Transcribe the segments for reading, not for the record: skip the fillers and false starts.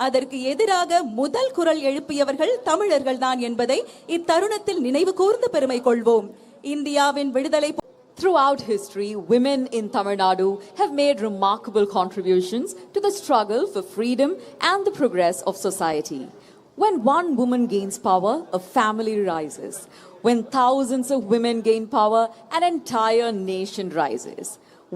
அதற்கு எதிராக முதல் குரல் எழுப்பியவர்கள் தமிழர்கள் தான் என்பதை இத்தருணத்தில் நினைவு கூர்ந்து பெருமை கொள்வோம். இந்தியாவின் விடுதலை Throughout history, women in Tamil Nadu have made remarkable contributions to the struggle for freedom and the progress of society. When one woman gains power, a family rises. When thousands of women gain power, an entire nation rises.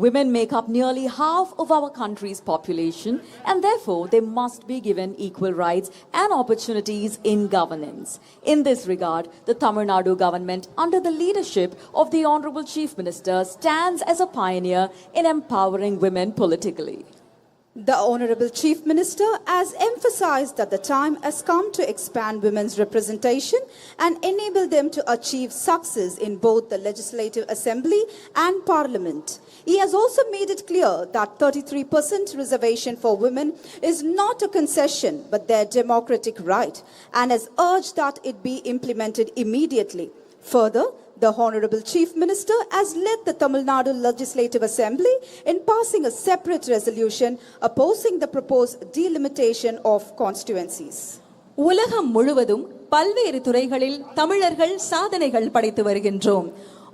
Women make up nearly half of our country's population, and therefore they must be given equal rights and opportunities in governance. In this regard, the Tamil Nadu government, under the leadership of the Honorable Chief Minister, stands as a pioneer in empowering women politically. The Honorable Chief Minister has emphasized that the time has come to expand women's representation and enable them to achieve success in both the Legislative Assembly and Parliament. He has also made it clear that 33% reservation for women is not a concession but their democratic right, and has urged that it be implemented immediately. Further, the Honorable Chief Minister has led the Tamil Nadu Legislative Assembly in passing a separate resolution opposing the proposed delimitation of constituencies. உலகம் முழுவதும் பல்வேறு துறைகளில் தமிழர்கள் சாதனைகள் படைத்து வருகின்றோம்.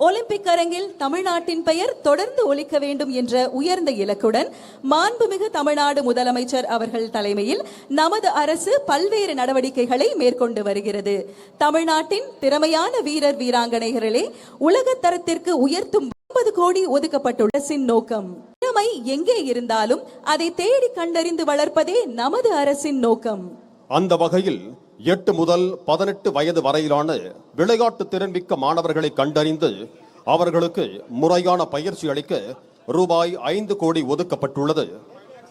Olympic அரங்கில் தமிழ்நாட்டின் பெயர் தொடர்ந்து ஒலிக்க வேண்டும் என்ற உயர்ந்த இலக்குடன் மாண்புமிகு தமிழ்நாடு முதலமைச்சர் அவர்கள் தலைமையில் நமது அரசு பல்வேறு நடவடிக்கைகளை மேற்கொண்டு வருகிறது. தமிழ்நாட்டின் திறமையான வீரர் வீராங்கனைகளே உலக தரத்திற்கு உயர்த்தும் 50 கோடி ஒதுக்கப்பட்டுள்ள அரசின் நோக்கம். திறமை எங்கே இருந்தாலும் அதை தேடி கண்டறிந்து வளர்ப்பதே நமது அரசின் நோக்கம். அந்த வகையில் 8 முதல் 18 வயது வரையிலான விளையாட்டு திறன்மிக்க மாணவர்களை கண்டறிந்து அவர்களுக்கு முறையான பயிற்சி அளிக்க ரூபாய் 5 கோடி ஒதுக்கப்பட்டுள்ளது.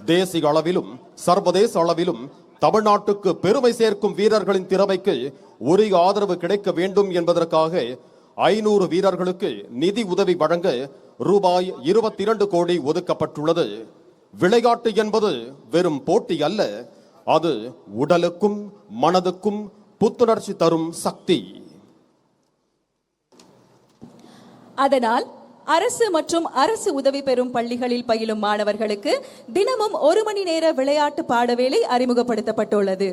தேசிய அளவிலும் சர்வதேச அளவிலும் தமிழ்நாட்டுக்கு பெருமை சேர்க்கும் வீரர்களின் திறமைக்கு உரிய ஆதரவு கிடைக்க வேண்டும் என்பதற்காக 500 வீரர்களுக்கு நிதி உதவி வழங்க ரூபாய் 22 கோடி ஒதுக்கப்பட்டுள்ளது. விளையாட்டு என்பது வெறும் போட்டி அல்ல, அது உடலுக்கும் மனதுக்கும் புத்துணர்ச்சி தரும் சக்தி. அதனால் அரசு மற்றும் அரசு உதவி பெறும் பள்ளிகளில் பயிலும் மாணவர்களுக்கு தினமும் 1 மணி நேர விளையாட்டு பாடவேளை அறிமுகப்படுத்தப்பட்டுள்ளது.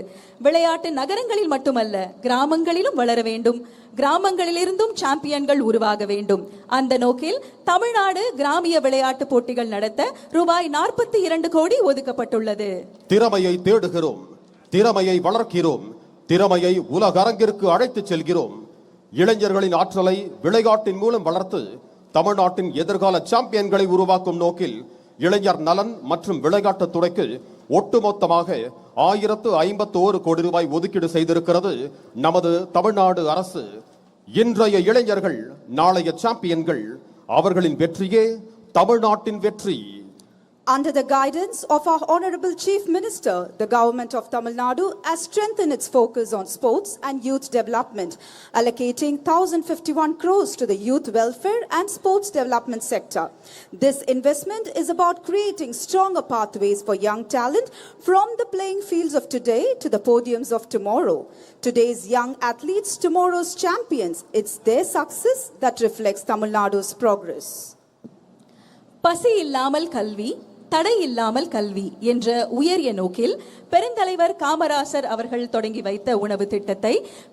விளையாட்டு நகரங்களில் மட்டுமல்ல, கிராமங்களிலும் வளர வேண்டும். கிராமங்களிலிருந்தும் சாம்பியன்கள் உருவாக வேண்டும். அந்த நோக்கில் தமிழ்நாடு கிராமிய விளையாட்டு போட்டிகள் நடத்த ரூபாய் 42 கோடி ஒதுக்கப்பட்டுள்ளது. திறமையை தேடுகிறோம், திறமையை வளர்க்கிறோம், திறமையை உலக அரங்கிற்கு அழைத்துச் செல்கிறோம். இளைஞர்களின் ஆற்றலை விளையாட்டின் மூலம் வளர்த்து தமிழ்நாட்டின் எதிர்கால சாம்பியன்களை உருவாக்கும் நோக்கில் இளைஞர் நலன் மற்றும் விளையாட்டுத் துறைக்கு ஒட்டுமொத்தமாக 1051 கோடி ரூபாய் ஒதுக்கீடு செய்திருக்கிறது நமது தமிழ்நாடு அரசு. இன்றைய இளைஞர்கள் நாளைய சாம்பியன்கள். அவர்களின் வெற்றியே தமிழ்நாட்டின் வெற்றி. Under the guidance of our Honorable Chief Minister, the Government of Tamil Nadu has strengthened its focus on sports and youth development, allocating 1,051 crores to the youth welfare and sports development sector. This investment is about creating stronger pathways for young talent from the playing fields of today to the podiums of tomorrow. Today's young athletes, tomorrow's champions. It's their success that reflects Tamil Nadu's progress. பசி இல்லாமல் கல்வி, தடை இல்லாமல் கல்வி என்ற உயரிய நோக்கில் பெருந்தலைவர் காமராசர் அவர்கள் தொடங்கி வைத்த உணவு திட்டத்தை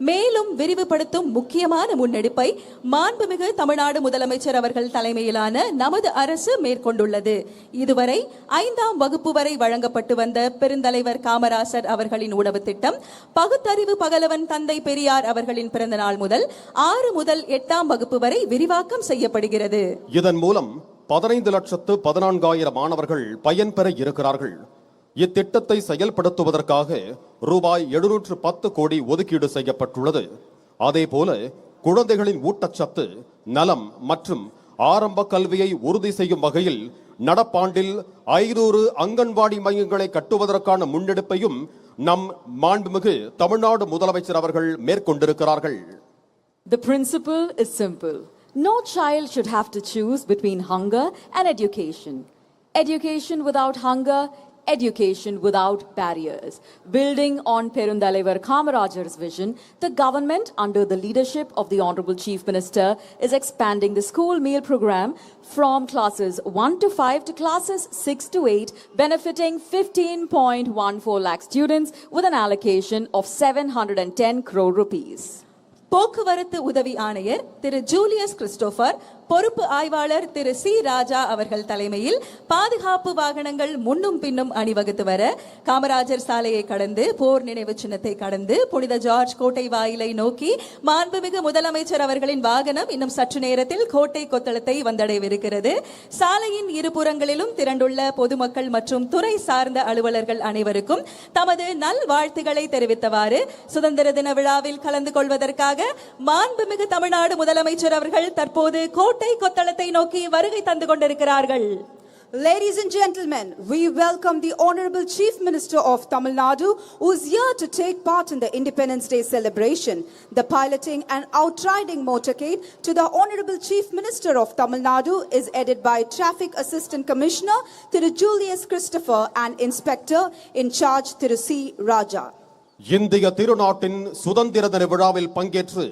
மேலும் விரிவுபடுத்தும் முக்கியமான முன்னெடுப்பை மாண்புமிகு தமிழ்நாடு முதலமைச்சர் அவர்கள் தலைமையிலான நமது அரசு மேற்கொண்டுள்ளது. இதுவரை 5ஆம் வகுப்பு வரை வழங்கப்பட்டு வந்த பெருந்தலைவர் காமராசர் அவர்களின் உணவு திட்டம் பகுத்தறிவு பகலவன் தந்தை பெரியார் அவர்களின் பிறந்த நாள் முதல் 6 முதல் 8ஆம் வகுப்பு வரை விரிவாக்கம் செய்யப்படுகிறது. இதன் மூலம் 15,14,000 மாணவர்கள் பயன்பெற இருக்கிறார்கள். இத்திட்டத்தை செயல்படுத்துவதற்காக ரூபாய் 710 கோடி ஒதுக்கீடு செய்யப்பட்டுள்ளது. அதேபோல குழந்தைகளின் ஊட்டச்சத்து, நலம் மற்றும் ஆரம்ப கல்வியை உறுதி செய்யும் வகையில் நடப்பாண்டில் 500 அங்கன்வாடி மையங்களை கட்டுவதற்கான முன்னெடுப்பையும் நம் மாண்புமிகு தமிழ்நாடு முதலமைச்சர் அவர்கள் மேற்கொண்டிருக்கிறார்கள். The principle is simple. No child should have to choose between hunger and education. Education without hunger education without barriers. Building on Perundalaivar Kamarajar's vision, the government, under the leadership of the Honorable Chief Minister, is expanding the school meal program from classes 1 to 5 to classes 6 to 8, benefiting 15.14 lakh students with an allocation of 710 crore rupees. போக்குவரத்து உதவி ஆணையர் திரு Julius Christopher, பொறுப்பு ஆய்வாளர் திரு C ராஜா அவர்கள் தலைமையில் பாதுகாப்பு வாகனங்கள் முன்னும் பின்னும் அணிவகுத்து வர காமராஜர் சாலையை கடந்து போர் நினைவு சின்னத்தை கடந்து புனித ஜார்ஜ் கோட்டை வாயிலை நோக்கி மாண்புமிகு முதலமைச்சர் அவர்களின் வாகனம் இன்னும் சற்று நேரத்தில் கோட்டை கொத்தளத்தை வந்தடைவிருக்கிறது. சாலையின் இருபுறங்களிலும் திரண்டுள்ள பொதுமக்கள் மற்றும் துறை சார்ந்த அலுவலர்கள் அனைவருக்கும் தமது நல்வாழ்த்துக்களை தெரிவித்தவாறு சுதந்திர தின விழாவில் கலந்து கொள்வதற்காக மாண்புமிகு தமிழ்நாடு முதலமைச்சர் அவர்கள் தற்போது கோட்டை கொத்தளத்தை நோக்கி வருகை தந்து கொண்டிருக்கிறார்கள். Ladies and gentlemen, we welcome the Honorable Chief Minister of Tamil Nadu, who is here to take part in the Independence Day celebration. The piloting and outriding motorcade to the Honorable Chief Minister of Tamil Nadu is headed by Traffic Assistant Commissioner Thiru Julius Christopher and Inspector in charge Thiru C. Raja. இந்திய திருநாட்டின் சுதந்திர தின விழாவில் பங்கேற்று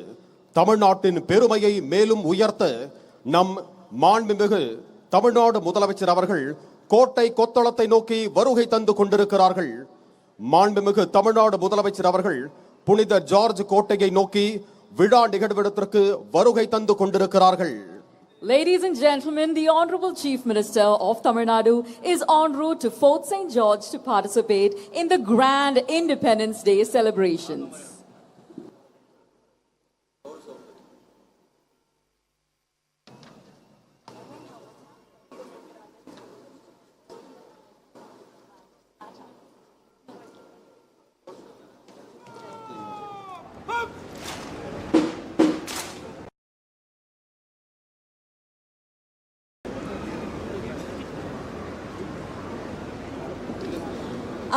தமிழ்நாட்டின் பெருமையை மேலும் உயர்த்த நம் மாண்புமிகு தமிழ்நாடு முதலமைச்சர் அவர்கள் கோட்டை கொத்தளத்தை நோக்கி வருகை தந்து கொண்டிருக்கிறார்கள். மாண்புமிகு தமிழ்நாடு முதலமைச்சர் அவர்கள் புனித ஜார்ஜ் கோட்டையை நோக்கி விழா நிகழ்விடத்திற்கு வருகை தந்து கொண்டிருக்கிறார்கள். Ladies and gentlemen, the Honorable Chief Minister of Tamil Nadu is en route to Fort St. George to participate in the grand Independence Day celebrations.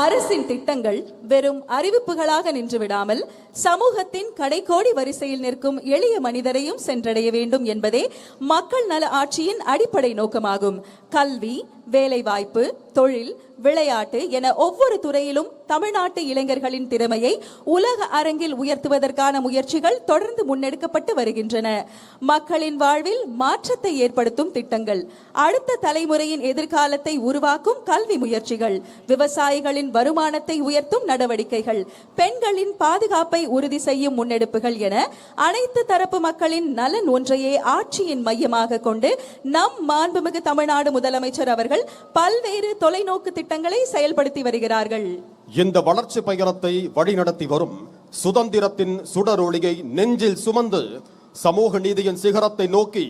அரசின் திட்டங்கள் வெறும் அறிவிப்புகளாக நின்று விடாமல் சமூகத்தின் கடைக்கோடி வரிசையில் நிற்கும் எளிய மனிதரையும் சென்றடைய வேண்டும் என்பதே மக்கள் நல ஆட்சியின் அடிப்படை நோக்கமாகும். கல்வி, வேலைவாய்ப்பு, தொழில், விளையாட்டு என ஒவ்வொரு துறையிலும் தமிழ்நாட்டு இளைஞர்களின் திறமையை உலக அரங்கில் உயர்த்துவதற்கான முயற்சிகள் தொடர்ந்து முன்னெடுக்கப்பட்டு வருகின்றன. மக்களின் வாழ்வில் மாற்றத்தை ஏற்படுத்தும் திட்டங்கள், அடுத்த தலைமுறையின் எதிர்காலத்தை உருவாக்கும் கல்வி முயற்சிகள், விவசாயிகளின் வருமானத்தை உயர்த்தும் நடவடிக்கைகள், பெண்களின் பாதுகாப்பை உறுதி செய்யும் முன்னெடுப்புகள் என அனைத்து தரப்பு மக்களின் நலன் ஒன்றையே ஆட்சியின் மையமாக கொண்டு நம் மாண்புமிகு தமிழ்நாடு முதலமைச்சர் அவர்கள் பல்வேறு தொலைநோக்கு திட்டங்களை செயல்படுத்தி வருகிறார்கள். இந்த வளர்ச்சி பயணத்தை வழிநடத்தி வரும் சுதந்திரத்தின் சுடரொளியை நெஞ்சில் சுமந்து சமூக நீதியின் சிகரத்தை நோக்கி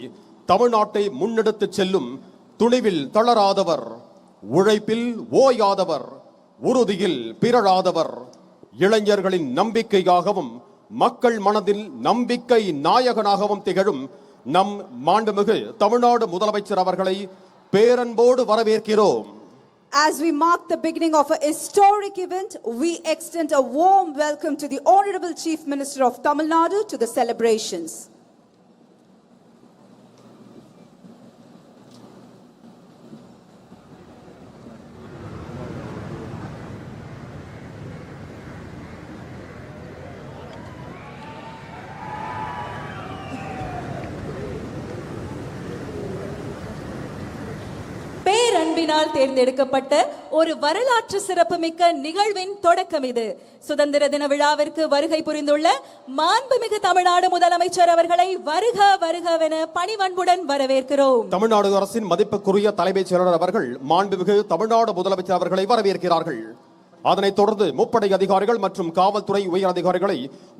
தமிழ்நாட்டை முன்னெடுத்து செல்லும் துணிவில் தளராதவர், உழைப்பில் ஓயாதவர், உறுதியில் பிறழாதவர், இளைஞர்களின் நம்பிக்கையாகவும் மக்கள் மனதில் நம்பிக்கை நாயகனாகவும் திகழும் நம் மாண்புமிகு தமிழ்நாடு முதலமைச்சர் அவர்களை பேரன்போடு வரவேற்கிறோம். As we mark the beginning of a historic event, we extend a warm welcome to the Honorable Chief Minister of Tamil Nadu to the celebrations. பேரன்பினால் தேர்ந்தெடுக்கப்பட்ட ஒரு வரலாற்று சிறப்புமிக்க நிகழ்வின் தொடக்கம் இது. சுதந்திர தின விழாவிற்கு வருகை புரிந்துள்ள மாண்புமிகு தமிழ்நாடு முதலமைச்சர் அவர்களை வருக வருகவென பணிவன்புடன் வரவேற்கிறோம். தமிழ்நாடு அரசின் மதிப்புக்குரிய தலைமைச் செயலாளர் அவர்கள் மாண்புமிகு தமிழ்நாடு முதலமைச்சர் அவர்களை வரவேற்கிறார்கள். அதனைத் தொடர்ந்து முப்படை அதிகாரிகள் மற்றும் காவல்துறை உயர் அதிகாரிகளை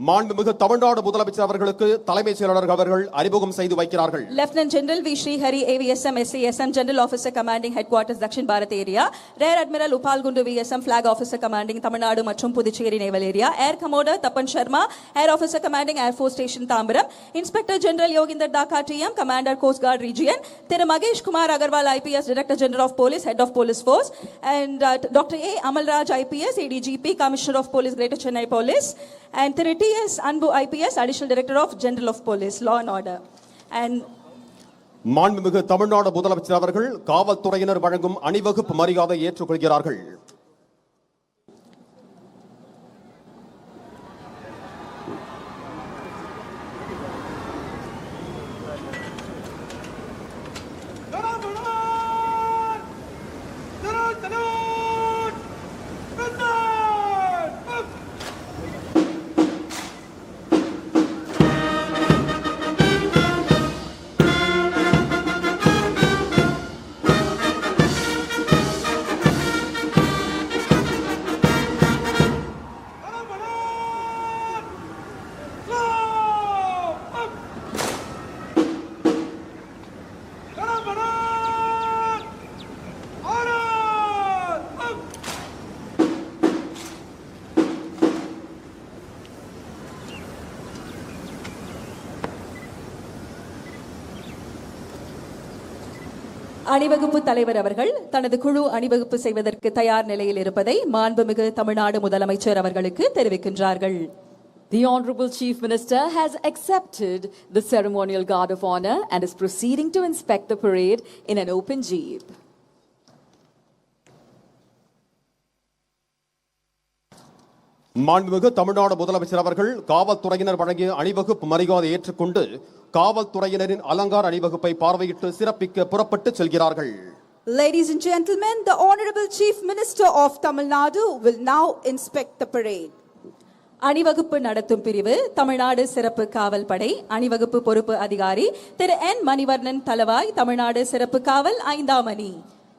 மாண்புமிகு தமிழ்நாடு முதலமைச்சர் அவர்களுக்கு தலைமைச் செயலாளர் அவர்கள் அறிமுகம் செய்து வைக்கிறார்கள். Lieutenant general V Srihari AVSM SASM general officer commanding headquarters Dakshin Bharat area, rear admiral Upal Kundu VSM flag officer commanding Tamil Nadu மற்றும் Puducherry naval area, air commodore Tapan Sharma air officer commanding air force station Tambaram, inspector general Yogender Dhaka TM commander coast guard region, திரு Mahesh Kumar Agarwal IPS director general of police head of police force, and Dr. A Amalraj IPS ADGP Commissioner of Police Greater Chennai Police, and Thiru TS Anbu IPS Additional Director of General of Police Law and Order. And மாண்புமிகு தமிழ்நாடு முதலமைச்சர் அவர்கள் காவல்துறையினர் வழங்கும் அணிவகுப்பு மரியாதை ஏற்றுக்கொள்கிறார்கள். அணிவகுப்பு தலைவர் அவர்கள் தனது குழு அணிவகுப்பு செய்வதற்கு தயார் நிலையில் இருப்பதை மாண்புமிகு தமிழ்நாடு முதலமைச்சர் அவர்களுக்கு தெரிவிக்கின்றார்கள். The Honorable Chief Minister has accepted the ceremonial guard of honor and is proceeding to inspect the parade in an open jeep. மாண்புமிகு தமிழ்நாடு முதலமைச்சர் அவர்கள் காவல்துறையினர் வழங்கிய அணிவகுப்பு மரியாதை ஏற்றுக்கொண்டு காவல்துறையினரின் அலங்கார அணிவகுப்பை பார்வையிட்டு சிறப்பிக்க புறப்பட்டு செல்கிறார்கள். Ladies and gentlemen, the Honorable Chief Minister of Tamil Nadu will now inspect the parade. அணிவகுப்பு நடத்தும் பிரிவு தமிழ்நாடு சிறப்பு காவல் படை அணிவகுப்பு பொறுப்பு அதிகாரி திரு என் மணிவர்ணன் தலவாய் தமிழ்நாடு சிறப்பு காவல் 5ஆம் அணி.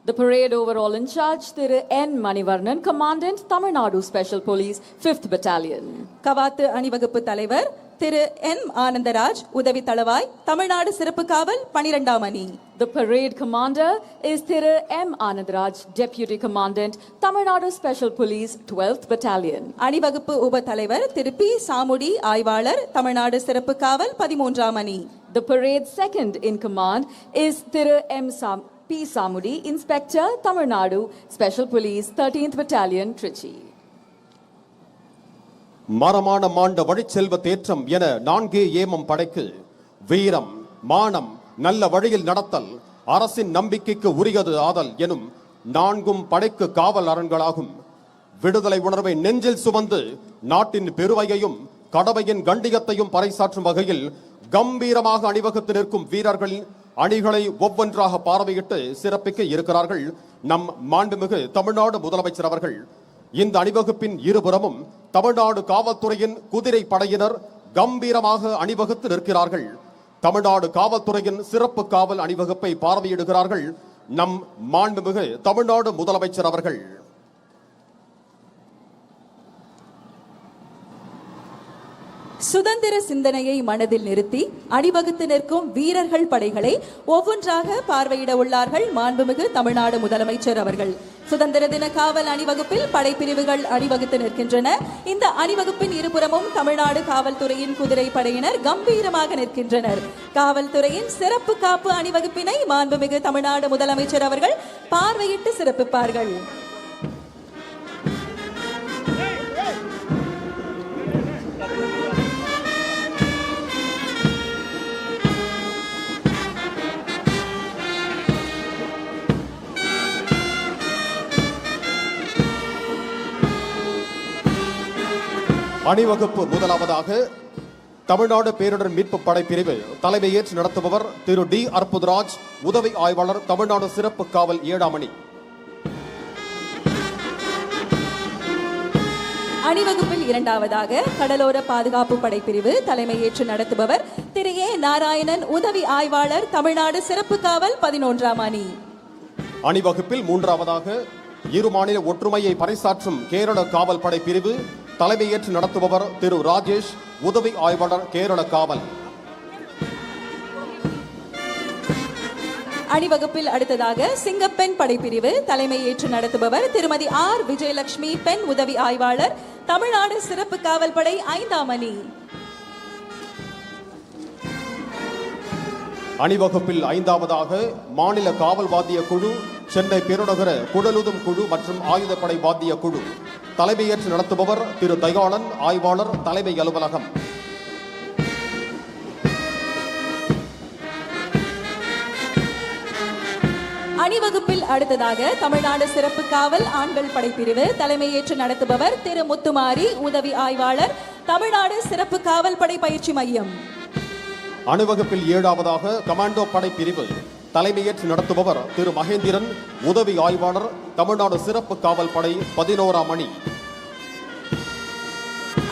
The parade overall in charge, Thiru N. Manivarnan, Commandant, Tamil Nadu Special Police, 5th Battalion. கவாத்து அணிவகுப்பு தலைவர் திரு என் ஆனந்தராஜ் உதவி தளவாய் தமிழ்நாடு சிறப்பு காவல் 12ஆம் அணி. The parade commander is Thiru M. Anandaraj, Deputy Commandant, Tamil Nadu Special Police, 12th Battalion. அணிவகுப்பு உப தலைவர் திரு பி சாமுடி ஆய்வாளர் தமிழ்நாடு சிறப்பு காவல் 13ஆம் அணி. The parade second in command is Thiru M. P. Samudi, Inspector, Tamil Nadu Special Police, 13th Battalion, Trichy. மரமான மாண்ட வழிச்செல்வ தேற்றம் என 4 ஏமம் படைக்கு வீரம் மானம் நல்ல வழியில் நடத்தல் அரசின் நம்பிக்கைக்கு உரியது ஆதல் எனும் 4 படைக்கு காவல் அரண்களாகும். விடுதலை உணர்வை நெஞ்சில் சுமந்து நாட்டின் பெருமையையும் கடமையின் கண்டியத்தையும் பறைசாற்றும் வகையில் கம்பீரமாக அணிவகுத்து நிற்கும் வீரர்களின் அணிகளை ஒவ்வொன்றாக பார்வையிட்டு சிறப்பிக்க இருக்கிறார்கள் நம் மாண்புமிகு தமிழ்நாடு முதலமைச்சர் அவர்கள். இந்த அணிவகுப்பின் இருபுறமும் தமிழ்நாடு காவல்துறையின் குதிரை படையினர் கம்பீரமாக அணிவகுத்து நிற்கிறார்கள். தமிழ்நாடு காவல்துறையின் சிறப்பு காவல் அணிவகுப்பை பார்வையிடுகிறார்கள் நம் மாண்புமிகு தமிழ்நாடு முதலமைச்சர் அவர்கள். சுதந்திர சிந்தனையை மனதில் நிறுத்தி அணிவகுத்து நிற்கும் வீரர்கள் படைகளை ஒவ்வொன்றாக பார்வையிட உள்ளார்கள் மாண்புமிகு தமிழ்நாடு முதலமைச்சர் அவர்கள். சுதந்திர தின காவல் அணிவகுப்பில் படைப்பிரிவுகள் அணிவகுத்து நிற்கின்றன. இந்த அணிவகுப்பின் இருபுறமும் தமிழ்நாடு காவல்துறையின் குதிரை படையினர் கம்பீரமாக நிற்கின்றனர். காவல்துறையின் சிறப்பு காப்பு அணிவகுப்பினை மாண்புமிகு தமிழ்நாடு முதலமைச்சர் அவர்கள் பார்வையிட்டு சிறப்பிப்பார்கள். அணிவகுப்பு முதலாவதாக தமிழ்நாடு பேரிடர் மீட்பு படைப்பிரிவு தலைமையேற்று நடத்துபவர் திரு டி அற்புதராஜ் உதவி ஆய்வாளர் தமிழ்நாடு சிறப்பு காவல் 7ஆம் அணி. அணிவகுப்பில் இரண்டாவதாக கடலோர பாதுகாப்பு படைப்பிரிவு தலைமையேற்று நடத்துபவர் திரு ஏ நாராயணன் உதவி ஆய்வாளர் தமிழ்நாடு சிறப்பு காவல் 11ஆம் அணி. அணிவகுப்பில் மூன்றாவதாக இரு மாநில ஒற்றுமையை பறைசாற்றும் கேரள காவல் படைப்பிரிவு தலைமையேற்று நடத்துபவர் திரு ராஜேஷ் உதவி ஆய்வாளர் கேரள காவல். அணிவகுப்பில் அடுத்ததாக சிங்கப்பெண் படைப்பிரிவு தலைமையேற்று நடத்துபவர் திருமதி ஆர் விஜயலட்சுமி பெண் உதவி ஆய்வாளர் தமிழ்நாடு சிறப்பு காவல் படை 5ஆம் அணி. அணிவகுப்பில் ஐந்தாவதாக மாநில காவல் வாத்திய குழு சென்னை பெருநகர குடலுதும் குழு மற்றும் ஆயுதப்படை வாத்திய குழு தலைமையேற்று நடத்துபவர் திரு தயாளன் ஆய்வாளர் தலைமை அலுவலகம். அணிவகுப்பில் அடுத்ததாக தமிழ்நாடு சிறப்பு காவல் ஆண்கள் படைப்பிரிவு தலைமையேற்று நடத்துபவர் திரு முத்துமாரி, உதவி ஆய்வாளர், தமிழ்நாடு சிறப்பு காவல் படை பயிற்சி மையம். அணிவகுப்பில் 7வது கமாண்டோ படைப்பிரிவு தலைமையேற்று நடத்துபவர் திரு மகேந்திரன், உதவி ஆய்வாளர், தமிழ்நாடு சிறப்பு காவல் படை 11ஆம் அணி.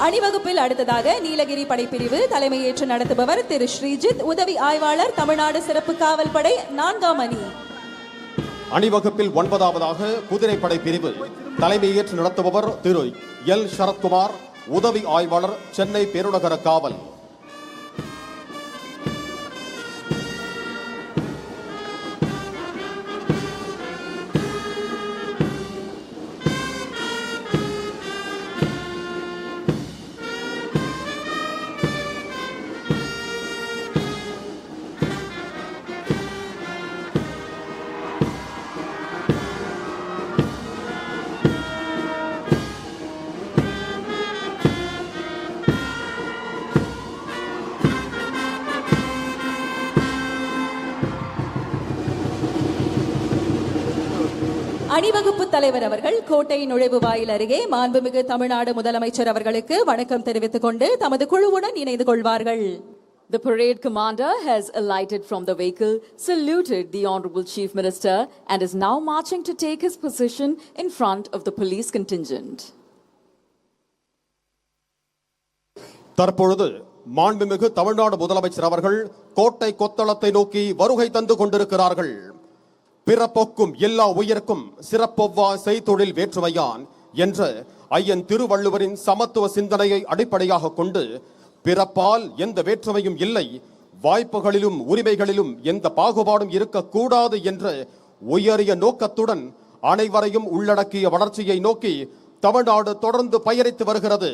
அணிவகுப்பில் அடுத்ததாக நீலகிரி படைப்பிரிவு தலைமையேற்று நடத்துபவர் திரு ஸ்ரீஜித், உதவி ஆய்வாளர், தமிழ்நாடு சிறப்பு காவல் படை 4ஆம் அணி. அணிவகுப்பில் 9வது குதிரைப்படை பிரிவு தலைமையேற்று நடத்துபவர் திரு எல் சரத்குமார், உதவி ஆய்வாளர், சென்னை பெருநகர காவல். அணிவகுப்பு தலைவர் அவர்கள் கோட்டை நுழைவு வாயில் அருகே மாண்புமிகு தமிழ்நாடு முதலமைச்சர் அவர்களுக்கு வணக்கம் தெரிவித்துக் கொண்டு தமது குழுவுடன் இணைந்து கொள்வார்கள். The parade commander has alighted from the vehicle, saluted the Honorable Chief Minister and is now marching to take his position in front of the police contingent. தற்பொழுது மாண்புமிகு தமிழ்நாடு முதலமைச்சர் அவர்கள் கோட்டை கொத்தளத்தை நோக்கி வருகை தந்து கொண்டிருக்கிறார்கள். பிறப்போக்கும் எல்லா உயிர்க்கும் சிறப்பொவ்வா செய்தொழில் வேற்றுமையான் என்ற ஐயன் திருவள்ளுவரின் சமத்துவ சிந்தனையை அடிப்படையாக கொண்டு பிறப்பால் எந்த வேற்றுமையும் இல்லை, வாய்ப்புகளிலும் உரிமைகளிலும் எந்த பாகுபாடும் இருக்கக்கூடாது என்ற உயரிய நோக்கத்துடன் அனைவரையும் உள்ளடக்கிய வளர்ச்சியை நோக்கி தமிழ்நாடு தொடர்ந்து பயணித்து வருகிறது.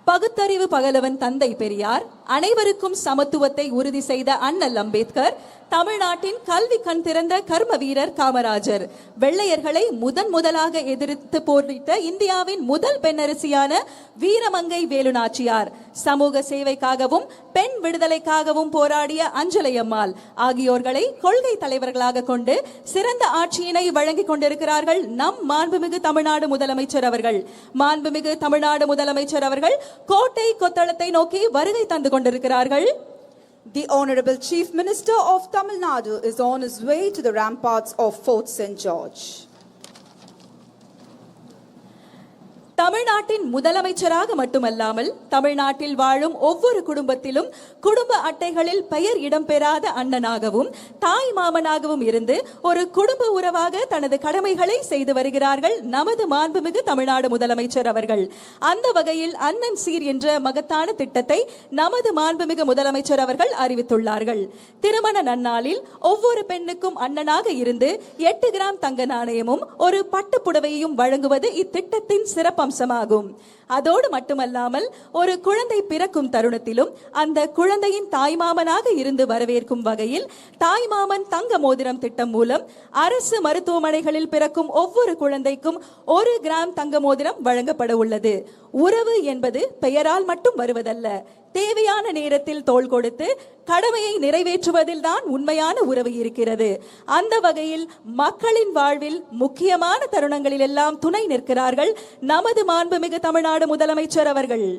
பகுத்தறிவு பகலவன் தந்தை பெரியார், அனைவருக்கும் சமத்துவத்தை உறுதி செய்த அண்ணல் அம்பேத்கர், தமிழ்நாட்டின் கல்வி கண் திறந்த கர்ம வீரர் காமராஜர், வெள்ளையர்களை முதலாக எதிர்த்து போரிட்ட இந்தியாவின் முதல் பெண்ணரசியான வீரமங்கை வேலுநாச்சியார், சமூக சேவைக்காகவும் பெண் விடுதலைக்காகவும் போராடிய அஞ்சலையம்மாள் ஆகியோர்களை கொள்கை தலைவர்களாக கொண்டு சிறந்த ஆட்சியினை வழங்கிக் கொண்டிருக்கிறார்கள் நம் மாண்புமிகு தமிழ்நாடு முதலமைச்சர் அவர்கள். மாண்புமிகு தமிழ்நாடு முதலமைச்சர் அவர்கள் கோட்டை கொத்தளத்தை நோக்கி வருகை தந்து கொண்டிருக்கிறார்கள். The Honorable Chief Minister of Tamil Nadu is on his way to the ramparts of Fort St. George. தமிழ்நாட்டின் முதலமைச்சராக மட்டுமல்லாமல் தமிழ்நாட்டில் வாழும் ஒவ்வொரு குடும்பத்திலும் குடும்ப அட்டைகளில் பெயர் இடம்பெறாத அண்ணனாகவும் தாய் மாமனாகவும் இருந்து ஒரு குடும்ப உறவாக தனது கடமைகளை செய்து வருகிறார்கள் நமது மாண்புமிகு தமிழ்நாடு முதலமைச்சர் அவர்கள். அந்த வகையில் அண்ணன் சீர் என்ற மகத்தான திட்டத்தை நமது மாண்புமிகு முதலமைச்சர் அவர்கள் அறிவித்துள்ளார்கள். திருமண நன்னாளில் ஒவ்வொரு பெண்ணுக்கும் அண்ணனாக இருந்து 8 கிராம் தங்க நாணயமும் ஒரு பட்டு புடவையையும் வழங்குவது இத்திட்டத்தின் சிறப்பு அம்சமாகும். அதோடு மட்டுமல்லாமல் ஒரு குழந்தை பிறக்கும் தருணத்திலும் அந்த குழந்தையின் தாய்மாமனாக இருந்து வரவேற்கும் வகையில் தாய்மாமன் தங்க மோதிரம் திட்டம் மூலம் அரசு மருத்துவமனைகளில் பிறக்கும் ஒவ்வொரு குழந்தைக்கும் 1 கிராம் தங்க மோதிரம் வழங்கப்பட உள்ளது. உறவு என்பது பெயரால் மட்டும் வருவதல்ல, தேவையான நேரத்தில் தோள் கொடுத்து கடமையை நிறைவேற்றுவதில் தான் உண்மையான உறவு இருக்கிறது. அந்த வகையில் மக்களின் வாழ்வில் முக்கியமான தருணங்களில் எல்லாம் துணை நிற்கிறார்கள் நமது மாண்புமிகு தமிழ்நாடு முதலமைச்சர் அவர்கள்.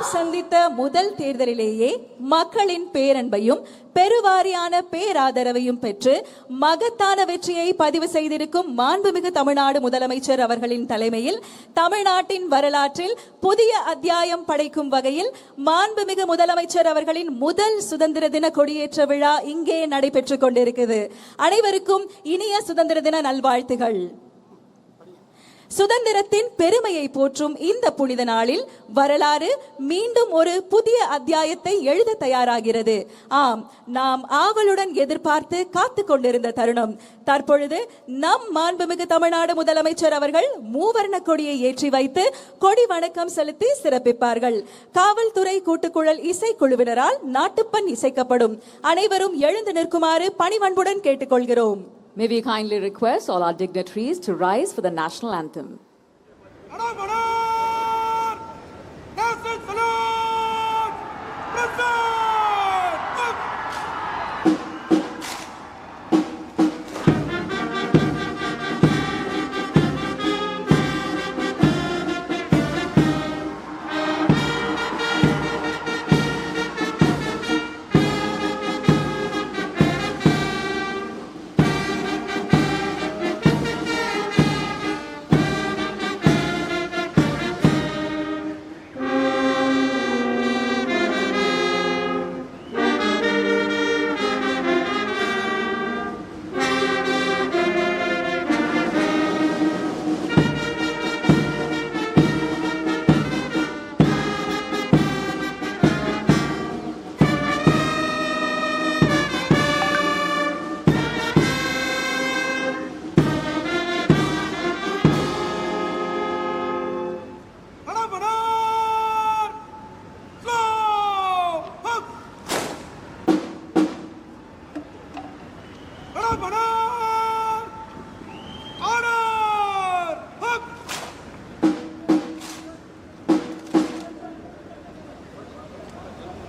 நாம் சந்தித்த முதல் தேர்தலிலேயே மக்களின் பேரன்பையும் பெருவாரியான பேராதரவையும் பெற்று மகத்தான வெற்றியை பதிவு செய்திருக்கும் மாண்புமிகு தமிழ்நாடு முதலமைச்சர் அவர்களின் தலைமையில் தமிழ்நாட்டின் வரலாற்றில் புதிய அத்தியாயம் படைக்கும் வகையில் மாண்புமிகு முதலமைச்சர் அவர்களின் முதல் சுதந்திர தின கொடியேற்ற விழா இங்கே நடைபெற்றுக் கொண்டிருக்கிறது. அனைவருக்கும் இனிய சுதந்திர தின நல்வாழ்த்துகள். சுதந்திரத்தின் பெருமையை போற்றும் இந்த புனித நாளில் வரலாறு மீண்டும் ஒரு புதிய அத்தியாயத்தை எழுத தயாராகிறது. ஆம், நாம் ஆவலுடன் எதிர்பார்த்து காத்து கொண்டிருந்த தருணம் தற்பொழுது நம் மாண்புமிகு தமிழ்நாடு முதலமைச்சர் அவர்கள் மூவர்ண கொடியை ஏற்றி வைத்து கொடி வணக்கம் செலுத்தி சிறப்பிப்பார்கள். காவல்துறை கூட்டுக்குழல் இசைக்குழுவினரால் நாட்டுப்பண் இசைக்கப்படும். அனைவரும் எழுந்து நிற்குமாறு பணிவன்புடன் கேட்டுக்கொள்கிறோம். May we kindly request all our dignitaries to rise for the national anthem.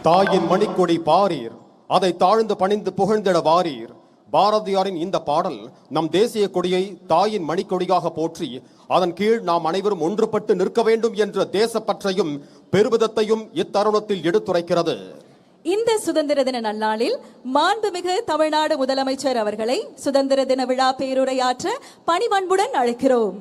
தாயின் மணிக்கொடி பாரீர், அதை தாழ்ந்து பணிந்து புகழ்ந்திட வாரீர். பாரதியாரின் இந்த பாடல் நம் தேசிய கொடியை தாயின் மணிக்கொடியாக போற்றி அதன் கீழ் நாம் அனைவரும் ஒன்றுபட்டு நிற்க வேண்டும் என்ற தேசப்பற்றையும் பெருமிதத்தையும் இத்தருணத்தில் எடுத்துரைக்கிறது. இந்த சுதந்திர தின நன்னாளில் மாண்புமிகு தமிழ்நாடு முதலமைச்சர் அவர்களை சுதந்திர தின விழா பேருரையாற்ற பணிவன்புடன் அழைக்கிறோம்.